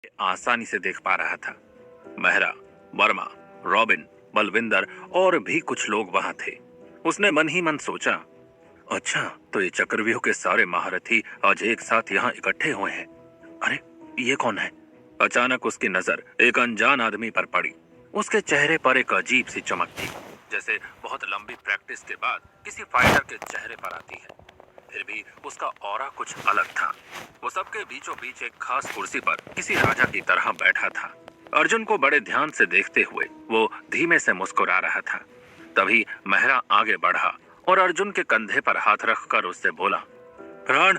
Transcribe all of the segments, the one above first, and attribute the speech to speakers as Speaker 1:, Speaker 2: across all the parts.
Speaker 1: आसानी से देख पा रहा था। मेहरा, वर्मा, रॉबिन, बलविंदर और भी कुछ लोग वहां थे। उसने मन ही मन सोचा, अच्छा तो ये चक्रव्यूह के सारे महारथी आज एक साथ यहाँ इकट्ठे हुए हैं। अरे ये कौन है? अचानक उसकी नजर एक अनजान आदमी पर पड़ी। उसके चेहरे पर एक अजीब सी चमक थी, जैसे बहुत लंबी प्रैक्टिस के बाद किसी फाइटर के चेहरे पर आती है। फिर भी उसका ऑरा कुछ अलग था। वो सबके बीचों बीच एक खास कुर्सी पर किसी राजा की तरह बैठा था। अर्जुन को बड़े ध्यान से देखते हुए वो धीमे से मुस्कुरा रहा था। तभी मेहरा आगे बढ़ा और अर्जुन के कंधे पर हाथ रखकर उससे बोला, प्राण,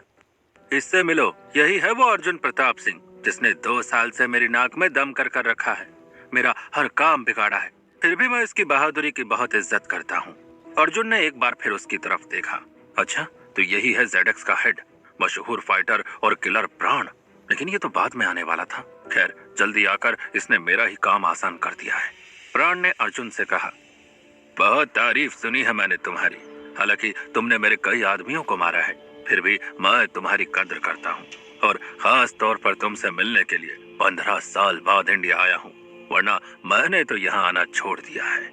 Speaker 1: इससे मिलो। यही है वो अर्जुन प्रताप सिंह जिसने 2 साल से मेरी नाक में दम कर कर रखा है। मेरा हर काम बिगाड़ा है, फिर भी मैं इसकी बहादुरी की बहुत इज्जत करता हूँ। अर्जुन ने एक बार फिर उसकी तरफ देखा। अच्छा तो यही है जेडेक्स का हेड, मशहूर फाइटर और किलर प्राण। लेकिन ये तो बाद में आने वाला था। खैर, जल्दी आकर इसने मेरा ही काम आसान कर दिया है। प्राण ने अर्जुन से कहा, बहुत तारीफ सुनी है मैंने तुम्हारी। हालांकि तुमने मेरे कई आदमियों को मारा है, फिर भी मैं तुम्हारी कद्र करता हूँ। और खास तौर पर तुमसे मिलने के लिए 15 साल बाद इंडिया आया हूँ, वरना मैंने तो यहाँ आना छोड़ दिया है।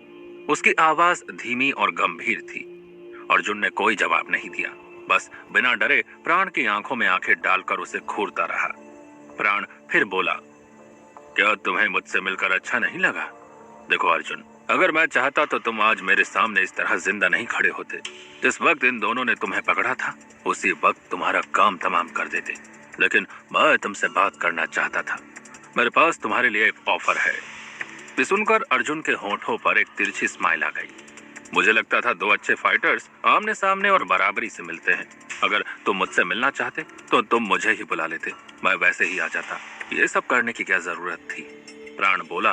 Speaker 1: उसकी आवाज धीमी और गंभीर थी। अर्जुन ने कोई जवाब नहीं दिया, बस बिना डरे प्राण की आंखों में आंखें डालकर उसे घूरता रहा। प्राण फिर बोला, क्या तुम्हें मुझसे मिलकर अच्छा नहीं लगा? देखो अर्जुन, अगर मैं चाहता तो तुम आज मेरे सामने इस तरह जिंदा नहीं खड़े होते। जिस वक्त इन दोनों ने तुम्हें पकड़ा था, उसी वक्त तुम्हारा काम तमाम कर देते। लेकिन मैं तुमसे बात करना चाहता था। मेरे पास तुम्हारे लिए एक ऑफर है। ये सुनकर अर्जुन के होठों पर एक तिरछी स्माइल आ गई। मुझे लगता था 2 अच्छे फाइटर्स आमने सामने और बराबरी से मिलते हैं। अगर तुम मुझसे मिलना चाहते तो तुम मुझे ही बुला लेते, मैं वैसे ही आ जाता। ये सब करने की क्या जरूरत थी? प्राण बोला,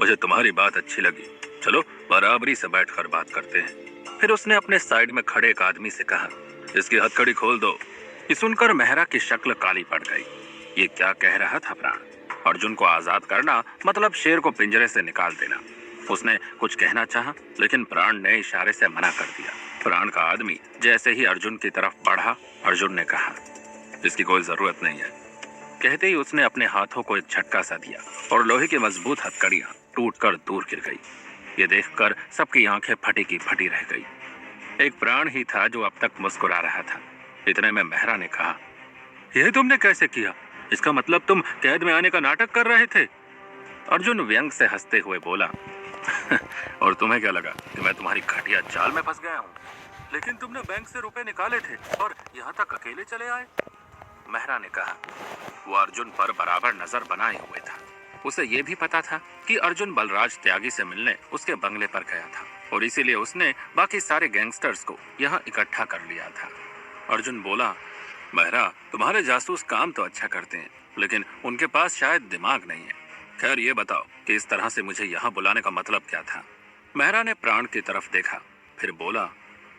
Speaker 1: मुझे तुम्हारी बात अच्छी लगी। चलो बराबरी से बैठकर बात करते हैं। फिर उसने अपने साइड में खड़े एक आदमी से कहा, इसकी हथकड़ी खोल दो। ये सुनकर मेहरा की शक्ल काली पड़ गई। ये क्या कह रहा था प्राण? अर्जुन को आजाद करना मतलब शेर को पिंजरे से निकाल देना। उसने कुछ कहना चाहा, लेकिन प्राण ने इशारे से मना कर दिया। प्राण का आदमी जैसे ही अर्जुन की तरफ बढ़ा, अर्जुन ने कहा, इसकी कोई जरूरत नहीं है। कहते ही उसने अपने हाथों को एक झटका सा दिया और लोहे की मजबूत हथकड़ियां टूटकर दूर गिर गई। ये देखकर सबकी आंखें फटी की फटी रह गई। एक प्राण ही था जो अब तक मुस्कुरा रहा था। इतने में मेहरा ने कहा, यह तुमने कैसे किया? इसका मतलब तुम कैद में आने का नाटक कर रहे थे? अर्जुन व्यंग से हंसते हुए बोला, और तुम्हें क्या लगा कि मैं तुम्हारी घटिया चाल में फंस गया हूँ? लेकिन तुमने बैंक से रुपए निकाले थे और यहाँ तक अकेले चले आए। मेहरा ने कहा। वो अर्जुन पर बराबर नजर बनाए हुए था। उसे ये भी पता था कि अर्जुन बलराज त्यागी से मिलने उसके बंगले पर गया था और इसीलिए उसने बाकी सारे गैंगस्टर्स को यहाँ इकट्ठा कर लिया था। अर्जुन बोला, मेहरा, तुम्हारे जासूस काम तो अच्छा करते हैं, लेकिन उनके पास शायद दिमाग नहीं है। खैर ये बताओ कि इस तरह से मुझे यहाँ बुलाने का मतलब क्या था? मेहरा ने प्राण की तरफ देखा, फिर बोला,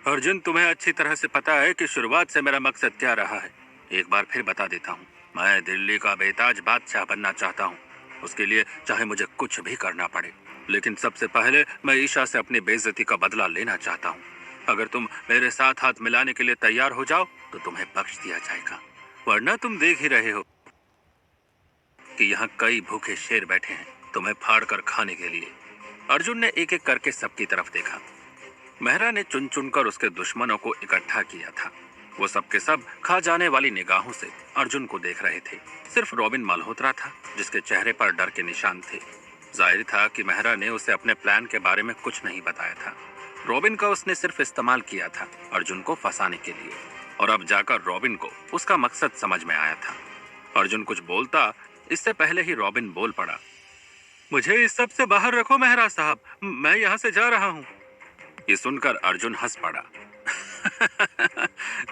Speaker 1: अर्जुन, तुम्हें अच्छी तरह से पता है कि शुरुआत से मेरा मकसद क्या रहा है। एक बार फिर बता देता हूँ, मैं दिल्ली का बेताज बादशाह बनना चाहता हूँ। उसके लिए चाहे मुझे कुछ भी करना पड़े, लेकिन सबसे पहले मैं ईशा से अपनी बेइज्जती का बदला लेना चाहता हूँ। अगर तुम मेरे साथ हाथ मिलाने के लिए तैयार हो जाओ तो तुम्हें बख्श दिया जाएगा, वरना तुम देख ही रहे हो कि यहाँ कई भूखे शेर बैठे हैं तुम्हें फाड़ कर खाने के लिए। अर्जुन ने एक एक करके सबकी तरफ देखा। मेहरा ने चुन चुनकर उसके दुश्मनों को इकट्ठा किया था। वो सबके सब खा जाने वाली निगाहों से अर्जुन को देख रहे थे। सिर्फ रॉबिन मल्होत्रा था जिसके चेहरे पर डर के निशान थे। जाहिर था कि मेहरा ने उसे अपने प्लान के बारे में कुछ नहीं बताया था। रॉबिन का उसने सिर्फ इस्तेमाल किया था अर्जुन को फंसाने के लिए, और अब जाकर रॉबिन को उसका मकसद समझ में आया था। अर्जुन कुछ बोलता इससे पहले ही रॉबिन बोल पड़ा, मुझे इस सब से बाहर रखो मेहरा साहब, मैं यहाँ से जा रहा हूँ। ये सुनकर अर्जुन हंस पड़ा।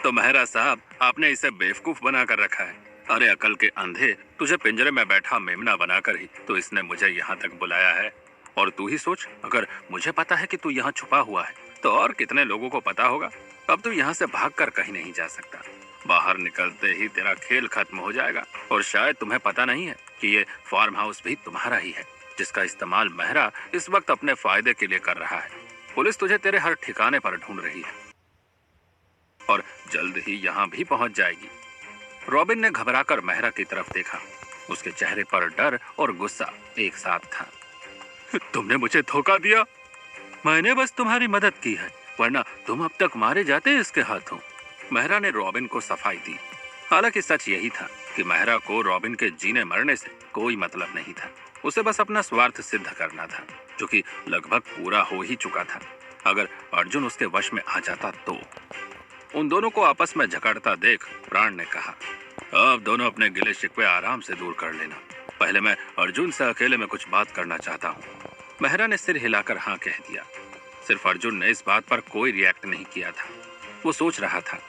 Speaker 1: तो मेहरा साहब, आपने इसे बेवकूफ बनाकर रखा है। अरे अकल के अंधे, तुझे पिंजरे में बैठा मेमना बनाकर ही तो इसने मुझे यहाँ तक बुलाया है। और तू ही सोच, अगर मुझे पता है कि तू यहाँ छुपा हुआ है तो और कितने लोगों को पता होगा। अब तू यहाँ से भागकर कहीं नहीं जा सकता। बाहर निकलते ही तेरा खेल खत्म हो जाएगा। और शायद तुम्हें पता नहीं है कि ये फार्म हाउस भी तुम्हारा ही है, जिसका इस्तेमाल मेहरा इस वक्त अपने फायदे के लिए कर रहा है। पुलिस तुझे तेरे हर ठिकाने पर ढूंढ रही है और जल्द ही यहाँ भी पहुंच जाएगी। रॉबिन ने घबराकर मेहरा की तरफ देखा। उसके चेहरे पर डर और गुस्सा एक साथ था। तुमने मुझे धोखा दिया। मैंने बस तुम्हारी मदद की है, वरना तुम अब तक मारे जाते इसके हाथों। मेहरा ने रॉबिन को सफाई दी। हालांकि सच यही था कि मेहरा को रॉबिन के जीने मरने से कोई मतलब नहीं था। उसे बस अपना स्वार्थ सिद्ध करना था, जो कि लगभग पूरा हो ही चुका था। अगर अर्जुन उसके वश में आ जाता तो। उन दोनों को आपस में झगड़ता देख प्राण ने कहा, अब दोनों अपने गिले शिकवे आराम से दूर कर लेना। पहले मैं अर्जुन से अकेले में कुछ बात करना चाहता हूँ। मेहरा ने सिर हिलाकर हाँ कह दिया। सिर्फ अर्जुन ने इस बात पर कोई रिएक्ट नहीं किया था। वो सोच रहा था,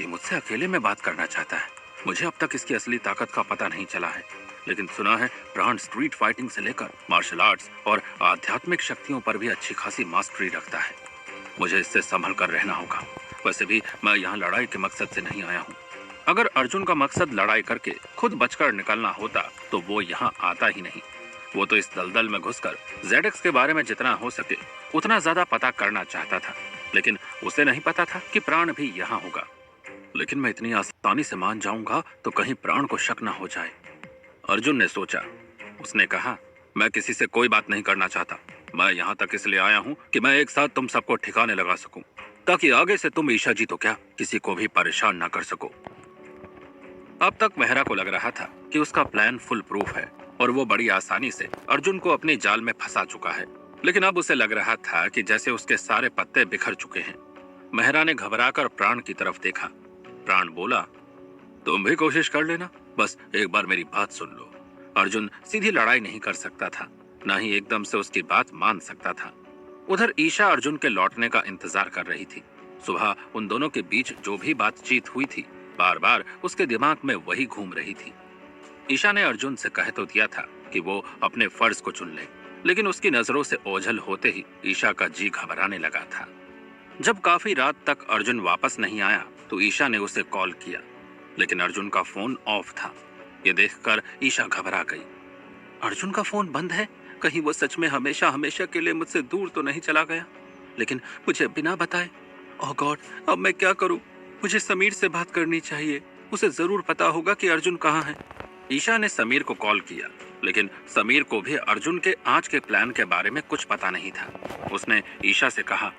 Speaker 1: ये मुझसे अकेले में बात करना चाहता है। मुझे अब तक इसकी असली ताकत का पता नहीं चला है, लेकिन सुना है प्राण स्ट्रीट फाइटिंग से लेकर मार्शल आर्ट्स और आध्यात्मिक शक्तियों पर भी अच्छी खासी मास्टरी रखता है। मुझे इससे संभल कर रहना होगा। वैसे भी मैं यहाँ लड़ाई के मकसद से नहीं आया हूँ। अगर अर्जुन का मकसद लड़ाई करके खुद बचकर निकलना होता तो वो यहाँ आता ही नहीं। वो तो इस दलदल में घुसकर ZX के बारे में जितना हो सके उतना ज्यादा पता करना चाहता था, लेकिन उसे नहीं पता था कि प्राण भी यहाँ होगा। लेकिन मैं इतनी आसानी से मान जाऊंगा तो कहीं प्राण को शक ना हो जाए, अर्जुन ने सोचा। उसने कहा, मैं किसी से कोई बात नहीं करना चाहता। मैं यहाँ तक इसलिए आया हूँ कि मैं एक साथ तुम सबको ठिकाने लगा सकूं, ताकि आगे से तुम ईशा जी तो क्या किसी को भी परेशान ना कर सको। अब तक मेहरा को लग रहा था कि उसका प्लान फुल प्रूफ है और वो बड़ी आसानी से अर्जुन को अपने जाल में फंसा चुका है, लेकिन अब उसे लग रहा था कि जैसे उसके सारे पत्ते बिखर चुके हैं। मेहरा ने घबराकर प्राण की तरफ देखा। प्राण बोला, तुम भी कोशिश कर लेना, बस एक बार मेरी बात सुन लो। अर्जुन सीधी लड़ाई नहीं कर सकता था, ना ही एकदम से उसकी बात मान सकता था। उधर ईशा अर्जुन के लौटने का इंतजार कर रही थी। सुबह उन दोनों के बीच जो भी बातचीत हुई थी, बार बार उसके दिमाग में वही घूम रही थी। ईशा ने अर्जुन से कह तो दिया था कि वो अपने फर्ज को चुन ले, लेकिन उसकी नजरों से ओझल होते ही ईशा का जी घबराने लगा था। जब काफी रात तक अर्जुन वापस नहीं आया तो ईशा ने उसे कॉल किया, लेकिन अर्जुन का फोन ऑफ था। ये देखकर ईशा घबरा गई। अर्जुन का फोन बंद है, कहीं वो सच में हमेशा हमेशा के लिए मुझसे दूर तो नहीं चला गया, लेकिन मुझे बिना बताए। ओह गॉड, अब मैं क्या करूं? मुझे समीर से बात करनी चाहिए, उसे जरूर पता होगा कि अर्जुन कहाँ है। ईशा ने समीर को कॉल किया, लेकिन समीर को भी अर्जुन के आज के प्लान के बारे में कुछ पता नहीं था। उसने ईशा से कहा,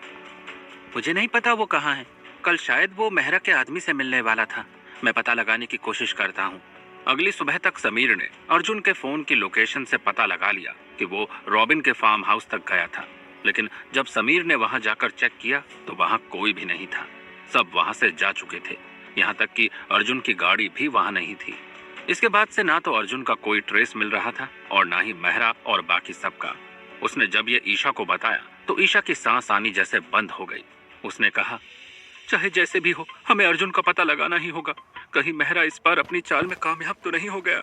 Speaker 1: मुझे नहीं पता वो कहाँ है। कल शायद वो मेहरा के आदमी से मिलने वाला था। मैं पता लगाने की कोशिश करता हूँ। अगली सुबह तक समीर ने अर्जुन के फोन की लोकेशन से पता लगा लिया कि वो रॉबिन के फार्म हाउस तक गया था, लेकिन जब समीर ने वहां जाकर चेक किया तो वहां कोई भी नहीं था। सब वहां से जा चुके थे, यहाँ तक कि अर्जुन की गाड़ी भी वहां नहीं थी। इसके बाद से ना तो अर्जुन का कोई ट्रेस मिल रहा था और ना ही मेहरा और बाकी सबका। उसने जब ये ईशा को बताया तो ईशा की सांस आनी जैसे बंद हो गई। उसने कहा, चाहे जैसे भी हो, हमें अर्जुन का पता लगाना ही होगा। कहीं मेहरा इस बार अपनी चाल में कामयाब तो नहीं हो गया।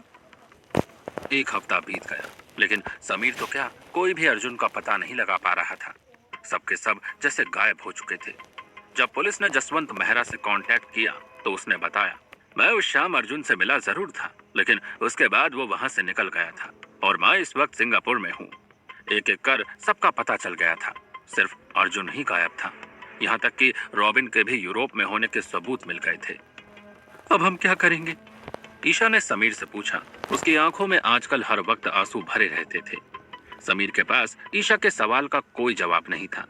Speaker 1: एक हफ्ता बीत गया, लेकिन समीर तो क्या, कोई भी अर्जुन का पता नहीं लगा पा रहा था। सबके सब जैसे गायब हो चुके थे। जब पुलिस ने जसवंत मेहरा से कांटेक्ट किया तो उसने बताया, मैं उस शाम अर्जुन से मिला जरूर था, लेकिन उसके बाद वो वहां से निकल गया था और मैं इस वक्त सिंगापुर में हूँ। एक एक कर सबका पता चल गया था, सिर्फ अर्जुन ही गायब था। यहाँ तक कि रॉबिन के भी यूरोप में होने के सबूत मिल गए थे। अब हम क्या करेंगे? ईशा ने समीर से पूछा। उसकी आंखों में आजकल हर वक्त आंसू भरे रहते थे। समीर के पास ईशा के सवाल का कोई जवाब नहीं था।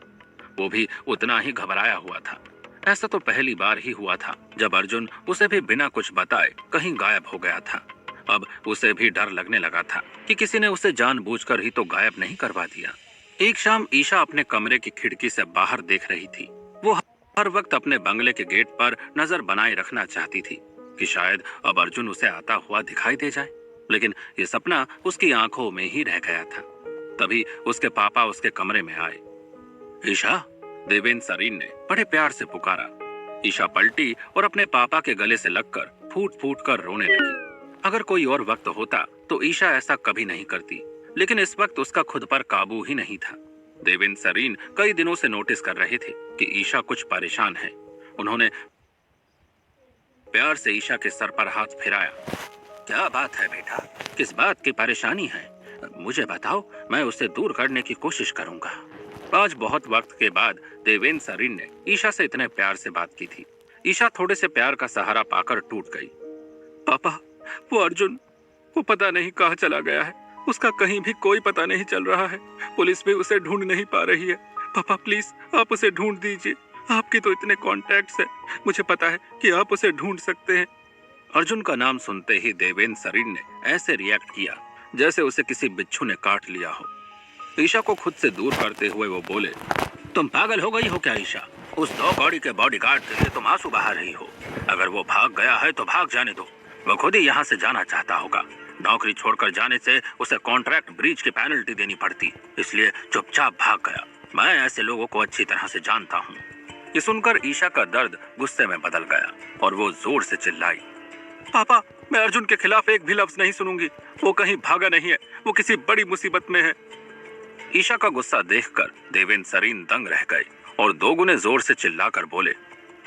Speaker 1: वो भी उतना ही घबराया हुआ था। ऐसा तो पहली बार ही हुआ था जब अर्जुन उसे भी बिना कुछ बताए कहीं गायब हो गया था। अब उसे भी डर लगने लगा था कि किसी ने उसे जानबूझकर ही तो गायब नहीं करवा दिया। एक शाम ईशा अपने कमरे की खिड़की से बाहर देख रही थी। वो हर वक्त अपने बंगले के गेट पर नजर बनाए रखना चाहती थी कि शायद अब अर्जुन उसे आता हुआ दिखाई दे जाए, लेकिन ये सपना उसकी आंखों में ही रह गया था। तभी उसके पापा उसके कमरे में आए। ईशा, देवेंद्र सरीन ने बड़े प्यार से पुकारा। ईशा पलटी और अपने पापा के गले से लगकर फूट फूट कर रोने लगी। अगर कोई और वक्त होता तो ईशा ऐसा कभी नहीं करती, लेकिन इस वक्त उसका खुद पर काबू ही नहीं था। देवेंद्र सरीन कई दिनों से नोटिस कर रहे थे कि ईशा कुछ परेशान है। उन्होंने प्यार से ईशा के सर पर हाथ फिराया। क्या बात है बेटा, किस बात की परेशानी है? मुझे बताओ, मैं उसे दूर करने की कोशिश करूंगा। आज बहुत वक्त के बाद देवेंद्र सरीन ने ईशा से इतने प्यार से बात की थी। ईशा थोड़े से प्यार का सहारा पाकर टूट गई। पापा, वो अर्जुन वो पता नहीं कहाँ चला गया है। उसका कहीं भी कोई पता नहीं चल रहा है। पुलिस भी उसे ढूंढ नहीं पा रही है। पापा प्लीज आप उसे ढूंढ दीजिए। आपके तो इतने कॉन्टैक्ट्स हैं, मुझे पता है कि आप उसे ढूंढ सकते हैं। अर्जुन का नाम सुनते ही देवेंद्र सरीन ने ऐसे रिएक्ट किया जैसे उसे किसी बिच्छू ने काट लिया हो। ईशा को खुद से दूर करते हुए वो बोले, तुम पागल हो गई हो क्या ईशा? उस 2 कौड़ी के बॉडीगार्ड के लिए तुम आंसू बहा रही हो। अगर वो भाग गया है तो भाग जाने दो। वो खुद ही यहाँ से जाना चाहता होगा। नौकरी छोड़कर जाने से उसे कॉन्ट्रैक्ट ब्रीच की पेनल्टी देनी पड़ती, इसलिए चुपचाप भाग गया। मैं ऐसे लोगों को अच्छी तरह से जानता हूँ। ये सुनकर ईशा का दर्द गुस्से में बदल गया और वो जोर से चिल्लाई, पापा मैं अर्जुन के खिलाफ एक भी लफ्ज नहीं सुनूंगी। वो कहीं भागा नहीं है, वो किसी बड़ी मुसीबत में है। ईशा का गुस्सा देखकर देवेंद्र सरीन दंग रह गए और 2 गुने जोर से चिल्लाकर बोले,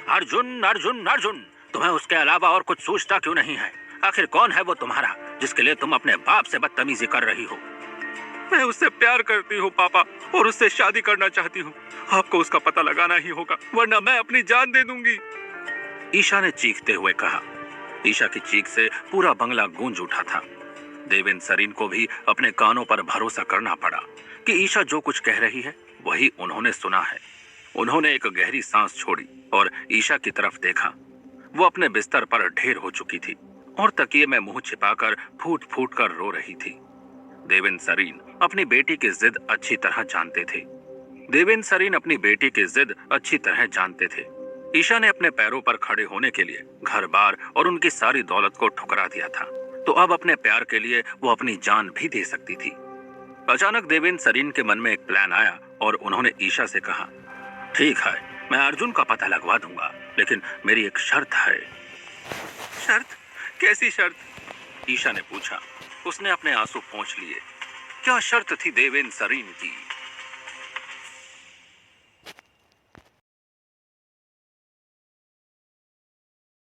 Speaker 1: अर्जुन अर्जुन अर्जुन, तुम्हें उसके अलावा और कुछ सोचता क्यों नहीं है? आखिर कौन है वो तुम्हारा जिसके लिए तुम अपने बाप से बदतमीजी कर रही हो? मैं उससे प्यार करती हूँ पापा, और उससे शादी करना चाहती हूँ। आपको उसका पता लगाना ही होगा, वरना मैं अपनी जान दे दूंगी, ईशा ने चीखते हुए कहा। ईशा की चीख से पूरा बंगला गूंज उठा था। देवेंद्र सरीन को भी अपने कानों पर भरोसा करना पड़ा कि ईशा जो कुछ कह रही है वही उन्होंने सुना है। उन्होंने एक गहरी सांस छोड़ी और ईशा की तरफ देखा। वो अपने बिस्तर पर ढेर हो चुकी थी और तकिए में मुंह छिपाकर फूट फूट कर रो रही थी। देवेंद्र सरीन अपनी बेटी की जिद अच्छी तरह जानते थे। देवेंद्र सरीन अपनी बेटी की जिद अच्छी तरह जानते थे। ईशा ने अपने पैरों पर खड़े होने के लिए घर बार और उनकी सारी दौलत को ठुकरा दिया था, तो अब अपने प्यार के लिए वो अपनी जान भी दे सकती थी। अचानक देवेंद्र सरीन के मन में एक प्लान आया और उन्होंने ईशा से कहा, ठीक है मैं अर्जुन का पता लगवा दूंगा, लेकिन मेरी एक शर्त है। शर्त? कैसी शर्त? ईशा ने पूछा। उसने अपने आंसू पोंछ लिए। क्या शर्त थी देवेंद्र सरीन की?